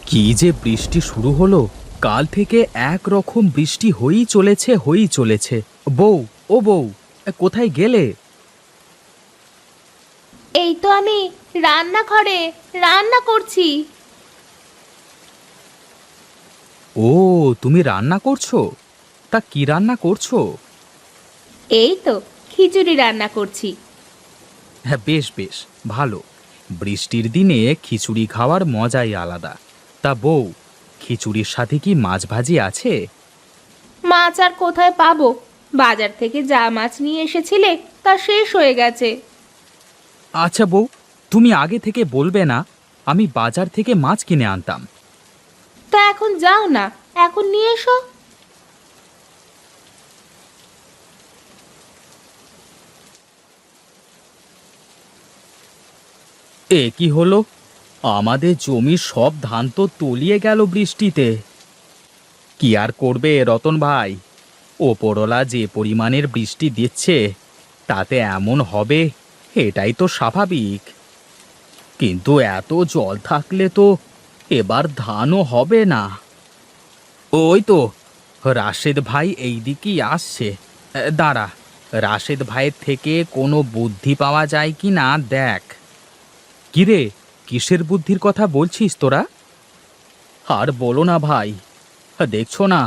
কি যে বৃষ্টি শুরু হলো! কাল থেকে একরকম বৃষ্টি হয়েই চলেছে। বউ, ও বউ, কোথায় গেলে? এই তো আমি রান্নাঘরে রান্না করছি। ও, তুমি রান্না করছো? তা কি রান্না করছো? এই তো খিচুড়ি রান্না করছি। হ্যাঁ, বেশ বেশ, ভালো। বৃষ্টির দিনে খিচুড়ি খাওয়ার মজাই আলাদা। তা বউ, খিচুড়ির সাথে কি মাছ ভাজি আছে? মাছ আর কোথায় পাবো? বাজার থেকে যা মাছ নিয়ে এসেছিলে তা শেষ হয়ে গেছে। আচ্ছা বউ, তুমি আগে থেকে বলবে না? আমি বাজার থেকে মাছ কিনে আনতাম। তা এখন যাও না, এখন নিয়ে এসো। এ কি হলো! আমাদের জমির সব ধান তো তলিয়ে গেল বৃষ্টিতে। কি আর করবে রতন ভাই, ওপরওয়ালা যে পরিমাণের বৃষ্টি দিচ্ছে তাতে এমন হবে, এটাই তো স্বাভাবিক। কিন্তু এত জল থাকলে তো এবার ধানও হবে না। ওই তো রাশেদ ভাই এই দিকেই আসছে। দাঁড়া, রাশেদ ভাইয়ের থেকে কোনো বুদ্ধি পাওয়া যায় কি না দেখ। কিরে, কিসের বুদ্ধির কথা বলছিস তোরা? আর বলো না ভাই, দেখছো না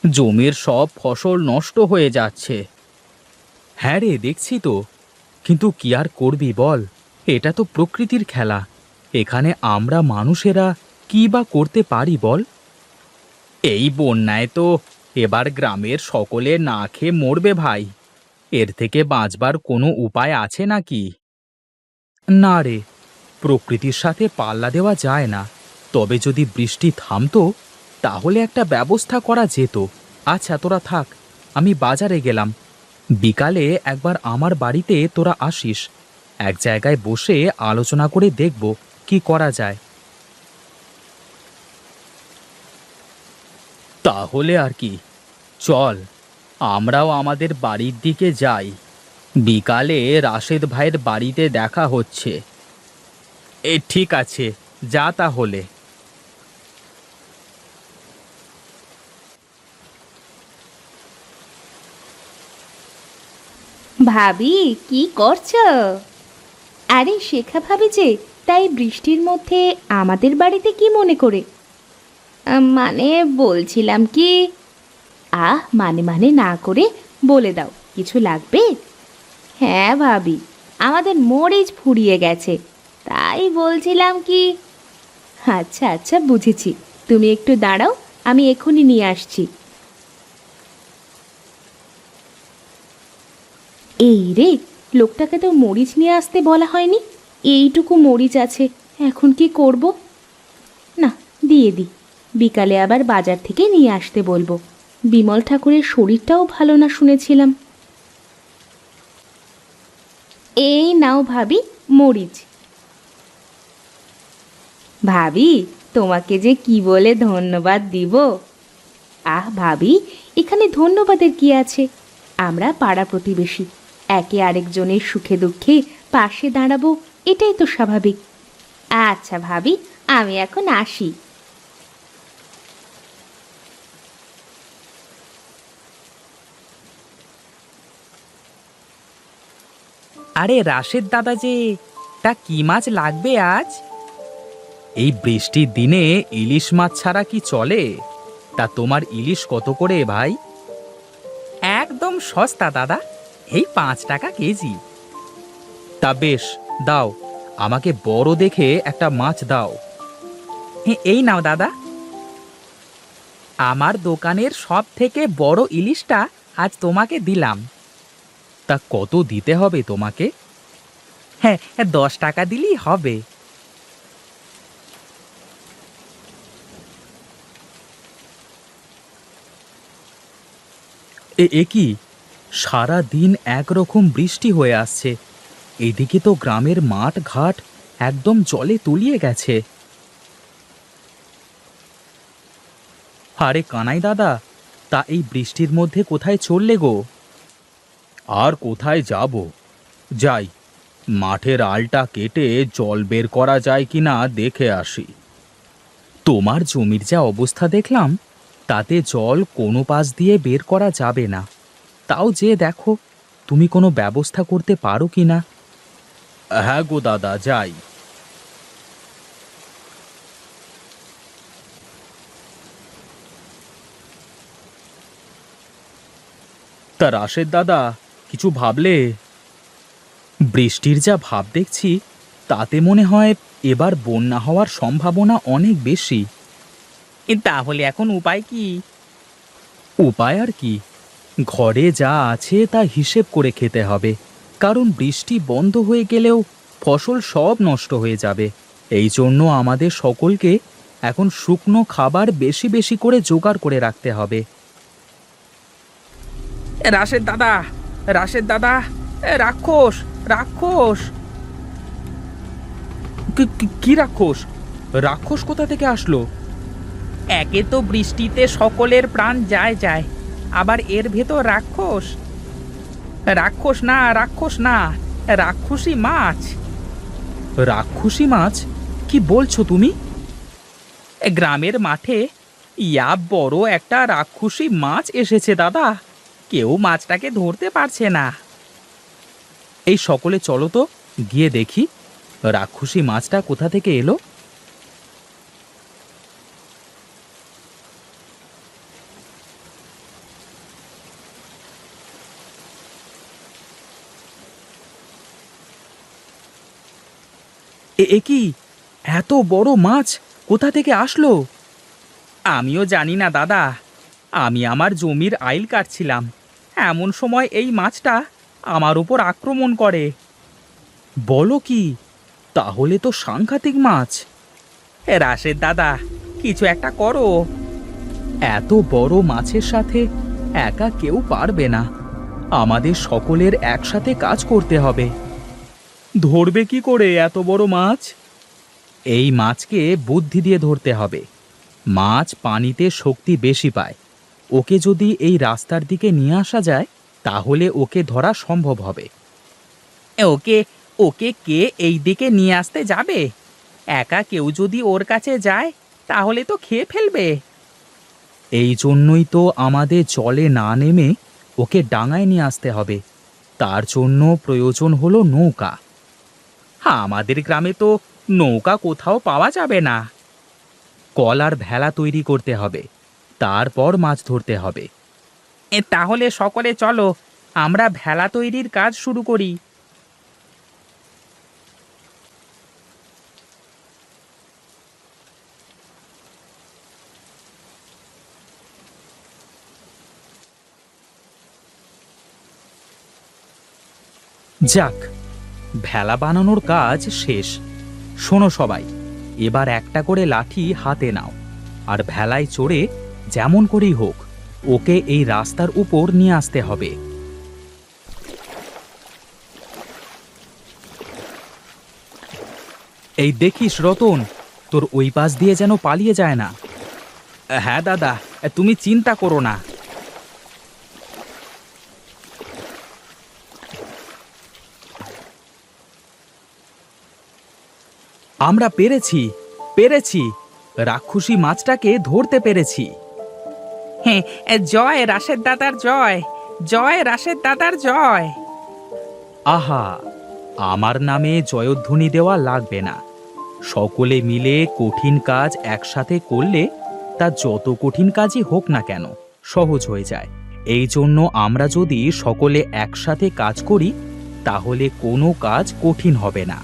জমির সব ফসল নষ্ট হয়ে যাচ্ছে। হ্যাঁ রে, দেখছি তো। কিন্তু কি আর করবি বল, এটা তো প্রকৃতির খেলা। এখানে আমরা মানুষেরা কি বা করতে পারি বল? এই বন্যায় তো এবার গ্রামের সকলে না খেয়ে মরবে ভাই। এর থেকে বাঁচবার কোনো উপায় আছে নাকি? না রে, প্রকৃতির সাথে পাল্লা দেওয়া যায় না। তবে যদি বৃষ্টি থামতো তাহলে একটা ব্যবস্থা করা যেত। আচ্ছা তোরা থাক, আমি বাজারে গেলাম। বিকালে একবার আমার বাড়িতে তোরা আসিস, এক জায়গায় বসে আলোচনা করে দেখব কি করা যায়। তাহলে আর কি, চল আমরাও আমাদের বাড়ির দিকে যাই। বিকালে রাশেদ ভাইয়ের বাড়িতে দেখা হচ্ছে। ঠিক আছে, যা তাহলে। ভাবি, কি করছো? আরে শেখা ভাবি যে, তাই বৃষ্টির মধ্যে আমাদের বাড়িতে কি মনে করে? মানে বলছিলাম কি, মানে মানে না করে বলে দাও, কিছু লাগবে? হ্যাঁ ভাবি, আমাদের মরিচ ফুরিয়ে গেছে, তাই বলছিলাম কি। আচ্ছা আচ্ছা, বুঝেছি। তুমি একটু দাঁড়াও, আমি এক্ষুনি নিয়ে আসছি। এই রে, লোকটাকে তো মরিচ নিয়ে আসতে বলা হয়নি। এইটুকু মরিচ আছে, এখন কি করব? না, দিয়ে দিই। বিকালে আবার বাজার থেকে নিয়ে আসতে বলবো। বিমল ঠাকুরের শরীরটাও ভালো না শুনেছিলাম। এই নাও ভাবি, মরিচ। ভাবি, তোমাকে যে কি বলে ধন্যবাদ দিব। ভাবি, এখানে ধন্যবাদের কি আছে? আমরা পাড়া প্রতিবেশী, একে আরেকজনের সুখে দুঃখে পাশে দাঁড়াবো, এটাই তো স্বাভাবিক। আচ্ছা ভাবি, আমি এখন আসি। আরে রাশেদ দাদা যে, তা কি মাছ লাগবে আজ? এই বৃষ্টির দিনে ইলিশ মাছ ছাড়া কি চলে? তা তোমার ইলিশ কত করে ভাই? একদম সস্তা দাদা, এই 5 টাকা কেজি। তা বেশ, দাও, আমাকে বড় দেখে একটা মাছ দাও। এই নাও দাদা, আমার দোকানের সব থেকে বড় ইলিশটা আজ তোমাকে দিলাম। তা কত দিতে হবে তোমাকে? হ্যাঁ, 10 টাকা দিলেই হবে। এ কি, সারা দিন একরকম বৃষ্টি হয়ে আসছে, এদিকে তো গ্রামের মাঠ ঘাট একদম জলে তলিয়ে গেছে। আরে কানাই দাদা, তা এই বৃষ্টির মধ্যে কোথায় চললে গো? আর কোথায় যাব, যাই মাঠের আলটা কেটে জল বের করা যায় কিনা দেখে আসি। তোমার জমির যা অবস্থা দেখলাম, তাতে জল কোনো পাশ দিয়ে বের করা যাবে না। তাও যে দেখো তুমি কোনো ব্যবস্থা করতে পারো কি না। হ্যাঁ গো দাদা, যাই। তা রাশেদ দাদা, কিছু ভাবলে? বৃষ্টির যা ভাব দেখছি, তাতে মনে হয় এবার বন্যা হওয়ার সম্ভাবনা অনেক বেশি। তাহলে এখন উপায় কি? উপায় আর কি, ঘরে যা আছে তা হিসেব করে খেতে হবে। কারণ বৃষ্টি বন্ধ হয়ে গেলেও ফসল সব নষ্ট হয়ে যাবে। এই জন্য আমাদের সকলকে এখন শুকনো খাবার বেশি বেশি করে জোগাড় করে রাখতে হবে। রাশেদ দাদা, রাশেদ দাদা, রাক্ষস, রাক্ষস! কি রাক্ষস? রাক্ষস কোথা থেকে আসলো? একে তো বৃষ্টিতে সকলের প্রাণ যায় যায়, আবার এর ভেতর রাক্ষস! রাক্ষস না, রাক্ষস না, রাক্ষসী মাছ। রাক্ষসী মাছ? কি বলছো তুমি? গ্রামের মাঠে ইয়া বড় একটা রাক্ষসী মাছ এসেছে দাদা। কেউ মাছটাকে ধরতে পারছে না। এই সকলে চলো তো, গিয়ে দেখি রাক্ষসী মাছটা কোথা থেকে এলো। এ কি, এত বড় মাছ কোথা থেকে আসলো? আমিও জানি না দাদা। আমি আমার জমির আইল কাটছিলাম, এমন সময় এই মাছটা আমার উপর আক্রমণ করে। বলো কি? তাহলে তো সাংঘাতিক মাছ। রাশেদ দাদা, কিছু একটা করো। এত বড় মাছের সাথে একা কেউ পারবে না। আমাদের সকলের একসাথে কাজ করতে হবে। ধরবে কি করে এত বড় মাছ? এই মাছকে বুদ্ধি দিয়ে ধরতে হবে। মাছ পানিতে শক্তি বেশি পায়। ওকে যদি এই রাস্তার দিকে নিয়ে আসা যায়, তাহলে ওকে ধরা সম্ভব হবে। ওকে ওকে কে এই দিকে নিয়ে আসতে যাবে? একা কেউ যদি ওর কাছে যায়, তাহলে তো খেয়ে ফেলবে। এই জন্যই তো আমাদের জলে না নেমে ওকে ডাঙায় নিয়ে আসতে হবে। তার জন্য প্রয়োজন হলো নৌকা। আমাদের গ্রামে তো নৌকা কোথাও পাওয়া যাবে না। কল আর ভেলা তৈরি করতে হবে, তারপর মাছ ধরতে হবে। তাহলে সকলে চলো, আমরা ভেলা তৈরির কাজ শুরু করি। যাক, ভেলা বানানোর কাজ শেষ। শোনো সবাই, এবার একটা করে লাঠি হাতে নাও, আর ভেলায় চড়ে যেমন করেই হোক ওকে এই রাস্তার উপর নিয়ে আসতে হবে। এই দেখিস রতন, তোর ওই পাশ দিয়ে যেন পালিয়ে যায় না। হ্যাঁ দাদা, তুমি চিন্তা করো না। আমরা পেরেছি, পেরেছি, রাক্ষসী মাছটাকে ধরতে পেরেছি। হ্যাঁ, জয় রাশেদ দাদার জয়, জয় রাশেদ দাদার জয়। আহা, আমার নামে জয়ধ্বনি দেওয়া লাগবে না। সকলে মিলে কঠিন কাজ একসাথে করলে তা যত কঠিন কাজই হোক না কেন সহজ হয়ে যায়। এই জন্য আমরা যদি সকলে একসাথে কাজ করি, তাহলে কোনো কাজ কঠিন হবে না।